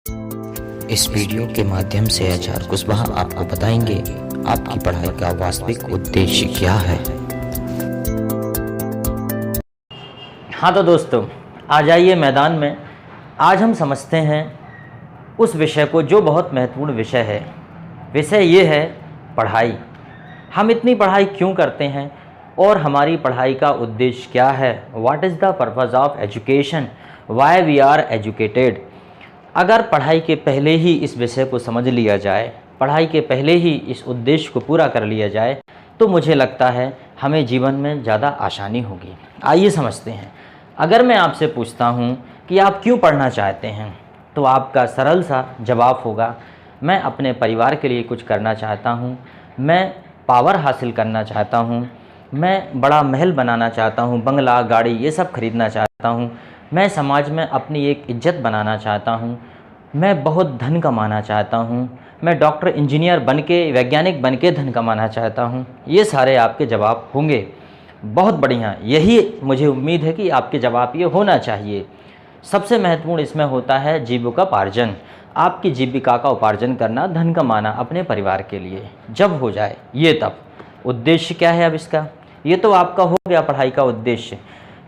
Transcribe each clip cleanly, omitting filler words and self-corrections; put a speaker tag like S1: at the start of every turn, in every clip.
S1: इस वीडियो के माध्यम से आचार्य कुशवाहा आपको बताएंगे आपकी पढ़ाई का वास्तविक उद्देश्य क्या है।
S2: हाँ तो दोस्तों, आ जाइए मैदान में। आज हम समझते हैं उस विषय को जो बहुत महत्वपूर्ण विषय है। विषय ये है पढ़ाई। हम इतनी पढ़ाई क्यों करते हैं और हमारी पढ़ाई का उद्देश्य क्या है। What is the purpose of education, why we are educated. अगर पढ़ाई के पहले ही इस विषय को समझ लिया जाए, पढ़ाई के पहले ही इस उद्देश्य को पूरा कर लिया जाए, तो मुझे लगता है हमें जीवन में ज़्यादा आसानी होगी। आइए समझते हैं। अगर मैं आपसे पूछता हूँ कि आप क्यों पढ़ना चाहते हैं, तो आपका सरल सा जवाब होगा, मैं अपने परिवार के लिए कुछ करना चाहता हूँ, मैं पावर हासिल करना चाहता हूँ, मैं बड़ा महल बनाना चाहता हूँ, बंगला, गाड़ी ये सब खरीदना चाहता हूँ, मैं समाज में अपनी एक इज्जत बनाना चाहता हूँ, मैं बहुत धन कमाना चाहता हूँ, मैं डॉक्टर, इंजीनियर बन के, वैज्ञानिक बन के धन कमाना चाहता हूँ। ये सारे आपके जवाब होंगे। बहुत बढ़िया, यही मुझे उम्मीद है कि आपके जवाब ये होना चाहिए। सबसे महत्वपूर्ण इसमें होता है जीविकोपार्जन। आपकी जीविका का उपार्जन करना, धन कमाना अपने परिवार के लिए। जब हो जाए ये, तब उद्देश्य क्या है अब इसका, ये तो आपका हो गया पढ़ाई का उद्देश्य।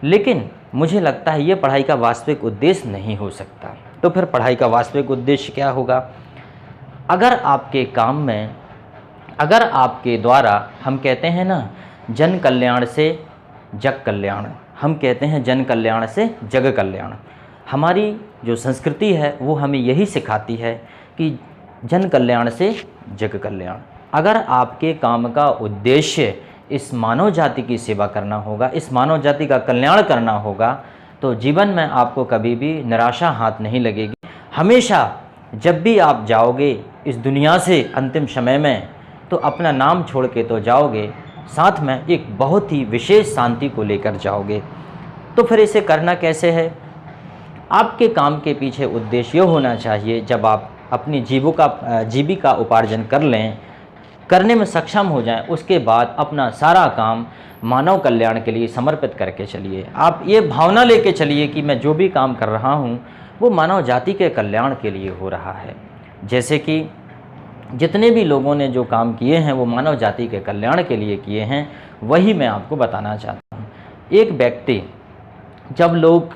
S2: लेकिन मुझे लगता है ये पढ़ाई का वास्तविक उद्देश्य नहीं हो सकता। तो फिर पढ़ाई का वास्तविक उद्देश्य क्या होगा। अगर आपके काम में, अगर आपके द्वारा, हम कहते हैं ना, जन कल्याण से जग कल्याण, हम कहते हैं जन कल्याण से जग कल्याण। हमारी जो संस्कृति है वो हमें यही सिखाती है कि जन कल्याण से जग कल्याण। अगर आपके काम का उद्देश्य इस मानव जाति की सेवा करना होगा, इस मानव जाति का कल्याण करना होगा, तो जीवन में आपको कभी भी निराशा हाथ नहीं लगेगी। हमेशा जब भी आप जाओगे इस दुनिया से अंतिम समय में, तो अपना नाम छोड़ के तो जाओगे, साथ में एक बहुत ही विशेष शांति को लेकर जाओगे। तो फिर इसे करना कैसे है। आपके काम के पीछे उद्देश्य होना चाहिए, जब आप अपनी जीविका उपार्जन कर लें, करने में सक्षम हो जाएं, उसके बाद अपना सारा काम मानव कल्याण के लिए समर्पित करके चलिए। आप ये भावना लेके चलिए कि मैं जो भी काम कर रहा हूँ वो मानव जाति के कल्याण के लिए हो रहा है। जैसे कि जितने भी लोगों ने जो काम किए हैं वो मानव जाति के कल्याण के लिए किए हैं, वही मैं आपको बताना चाहता हूँ। एक व्यक्ति, जब लोग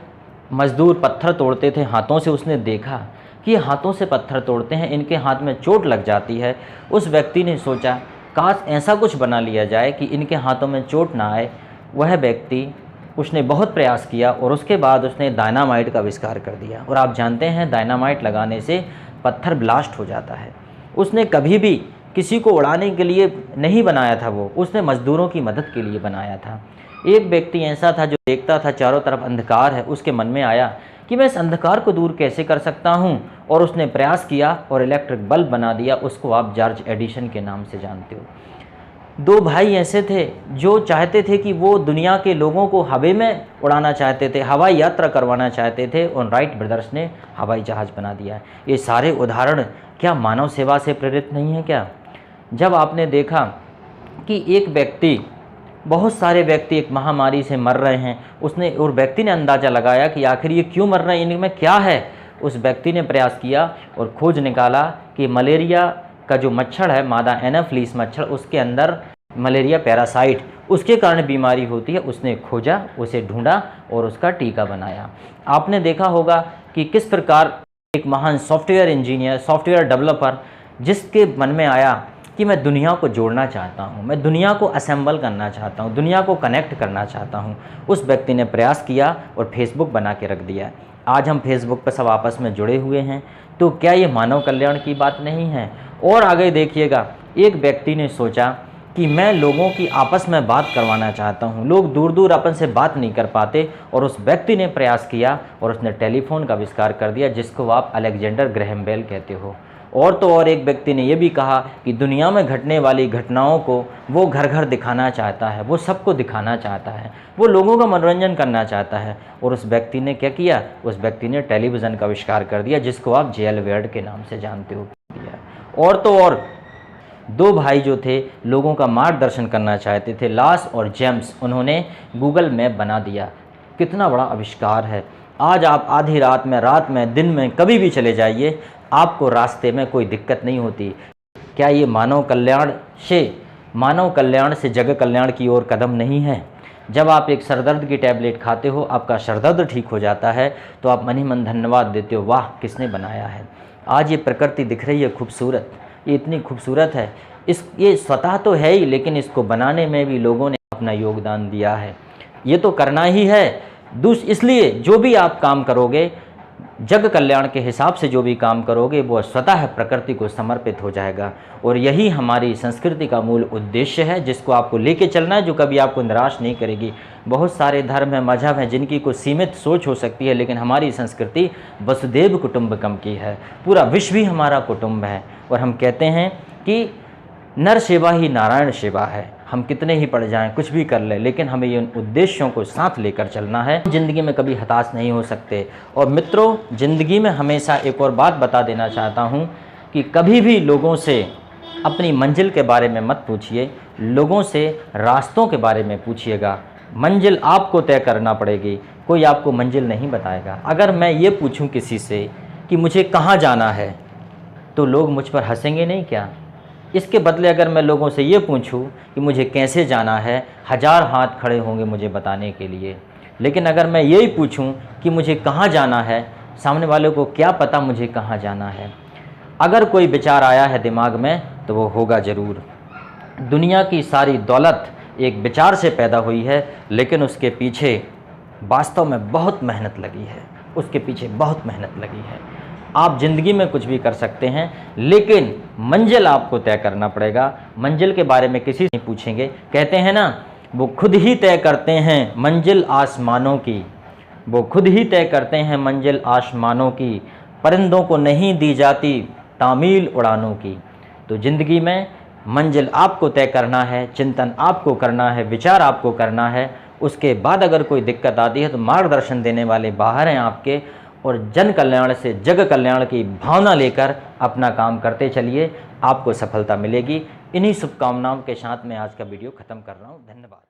S2: मजदूर पत्थर तोड़ते थे हाथों से, उसने देखा कि हाथों से पत्थर तोड़ते हैं, इनके हाथ में चोट लग जाती है। उस व्यक्ति ने सोचा काश ऐसा कुछ बना लिया जाए कि इनके हाथों में चोट ना आए। वह व्यक्ति, उसने बहुत प्रयास किया और उसके बाद उसने डायनामाइट का आविष्कार कर दिया। और आप जानते हैं डायनामाइट लगाने से पत्थर ब्लास्ट हो जाता है। उसने कभी भी किसी को उड़ाने के लिए नहीं बनाया था, वो उसने मजदूरों की मदद के लिए बनाया था। एक व्यक्ति ऐसा था जो देखता था चारों तरफ अंधकार है, उसके मन में आया कि मैं इस अंधकार को दूर कैसे कर सकता हूँ, और उसने प्रयास किया और इलेक्ट्रिक बल्ब बना दिया। उसको आप जॉर्ज एडिसन के नाम से जानते हो। दो भाई ऐसे थे जो चाहते थे कि वो दुनिया के लोगों को हवा में उड़ाना चाहते थे, हवाई यात्रा करवाना चाहते थे, और राइट ब्रदर्स ने हवाई जहाज़ बना दिया। ये सारे उदाहरण क्या मानव सेवा से प्रेरित नहीं है क्या। जब आपने देखा कि एक व्यक्ति, बहुत सारे व्यक्ति एक महामारी से मर रहे हैं, उसने और व्यक्ति ने अंदाज़ा लगाया कि आखिर ये क्यों मर रहे हैं, इनमें क्या है। उस व्यक्ति ने प्रयास किया और खोज निकाला कि मलेरिया का जो मच्छर है, मादा एनाफ्लीस मच्छर, उसके अंदर मलेरिया पैरासाइट, उसके कारण बीमारी होती है। उसने खोजा, उसे ढूंढा और उसका टीका बनाया। आपने देखा होगा कि किस प्रकार एक महान सॉफ्टवेयर इंजीनियर, सॉफ्टवेयर डेवलपर, जिसके मन में आया कि मैं दुनिया को जोड़ना चाहता हूँ, मैं दुनिया को असेंबल करना चाहता हूँ, दुनिया को कनेक्ट करना चाहता हूँ, उस व्यक्ति ने प्रयास किया और फेसबुक बना के रख दिया। आज हम फेसबुक पर सब आपस में जुड़े हुए हैं। तो क्या ये मानव कल्याण की बात नहीं है। और आगे देखिएगा, एक व्यक्ति ने सोचा कि मैं लोगों की आपस में बात करवाना चाहता हूँ, लोग दूर दूर अपन से बात नहीं कर पाते, और उस व्यक्ति ने प्रयास किया और उसने टेलीफोन का आविष्कार कर दिया, जिसको आप अलेक्जेंडर ग्रैहम बेल कहते हो। और तो और एक व्यक्ति ने यह भी कहा कि दुनिया में घटने वाली घटनाओं को वो घर घर दिखाना चाहता है, वो सबको दिखाना चाहता है, वो लोगों का मनोरंजन करना चाहता है। और उस व्यक्ति ने क्या किया, उस व्यक्ति ने टेलीविज़न का आविष्कार कर दिया, जिसको आप जेएल वेर्ड के नाम से जानते हो। और तो और दो भाई जो थे लोगों का मार्गदर्शन करना चाहते थे, लॉस और जेम्स, उन्होंने गूगल मैप बना दिया। कितना बड़ा आविष्कार है। आज आप आधी रात में, दिन में, कभी भी चले जाइए, आपको रास्ते में कोई दिक्कत नहीं होती। क्या ये मानव कल्याण से जग कल्याण की ओर कदम नहीं है? जब आप एक सरदर्द की टैबलेट खाते हो, आपका सरदर्द ठीक हो जाता है, तो आप मन ही मन धन्यवाद देते हो, वाह किसने बनाया है। आज ये प्रकृति दिख रही है खूबसूरत, ये इतनी खूबसूरत है, ये स्वतः तो है ही, लेकिन इसको बनाने में भी लोगों ने अपना योगदान दिया है। ये तो करना ही है। इसलिए जो भी आप काम करोगे, जग कल्याण के हिसाब से जो भी काम करोगे, वो स्वतः प्रकृति को समर्पित हो जाएगा। और यही हमारी संस्कृति का मूल उद्देश्य है, जिसको आपको लेके चलना है, जो कभी आपको निराश नहीं करेगी। बहुत सारे धर्म हैं, मजहब हैं, जिनकी कोई सीमित सोच हो सकती है, लेकिन हमारी संस्कृति वसुदेव कुटुंबकम की है। पूरा विश्व ही हमारा कुटुंब है। और हम कहते हैं कि नर सेवा ही नारायण सेवा है। हम कितने ही पड़ जाएं, कुछ भी कर लें, लेकिन हमें ये उद्देश्यों को साथ लेकर चलना है। ज़िंदगी में कभी हताश नहीं हो सकते। और मित्रों, ज़िंदगी में हमेशा एक और बात बता देना चाहता हूँ कि कभी भी लोगों से अपनी मंजिल के बारे में मत पूछिए, लोगों से रास्तों के बारे में पूछिएगा। मंजिल आपको तय करना पड़ेगी, कोई आपको मंजिल नहीं बताएगा। अगर मैं ये पूछूँ किसी से कि मुझे कहाँ जाना है, तो लोग मुझ पर हंसेंगे नहीं क्या? इसके बदले अगर मैं लोगों से ये पूछूं कि मुझे कैसे जाना है, 1000 हाथ खड़े होंगे मुझे बताने के लिए। लेकिन अगर मैं यही पूछूं कि मुझे कहाँ जाना है, सामने वाले को क्या पता मुझे कहाँ जाना है। अगर कोई विचार आया है दिमाग में, तो वो होगा ज़रूर। दुनिया की सारी दौलत एक विचार से पैदा हुई है, लेकिन उसके पीछे वास्तव में बहुत मेहनत लगी है, उसके पीछे बहुत मेहनत लगी है। आप ज़िंदगी में कुछ भी कर सकते हैं, लेकिन मंजिल आपको तय करना पड़ेगा। मंजिल के बारे में किसी से नहीं पूछेंगे। कहते हैं ना, वो खुद ही तय करते हैं मंजिल आसमानों की, वो खुद ही तय करते हैं मंजिल आसमानों की, परिंदों को नहीं दी जाती तामील उड़ानों की। तो ज़िंदगी में मंजिल आपको तय करना है, चिंतन आपको करना है, विचार आपको करना है। उसके बाद अगर कोई दिक्कत आती है, तो मार्गदर्शन देने वाले बाहर हैं आपके, और जन कल्याण से जग कल्याण की भावना लेकर अपना काम करते चलिए, आपको सफलता मिलेगी। इन्हीं शुभकामनाओं के साथ मैं आज का वीडियो ख़त्म कर रहा हूँ। धन्यवाद।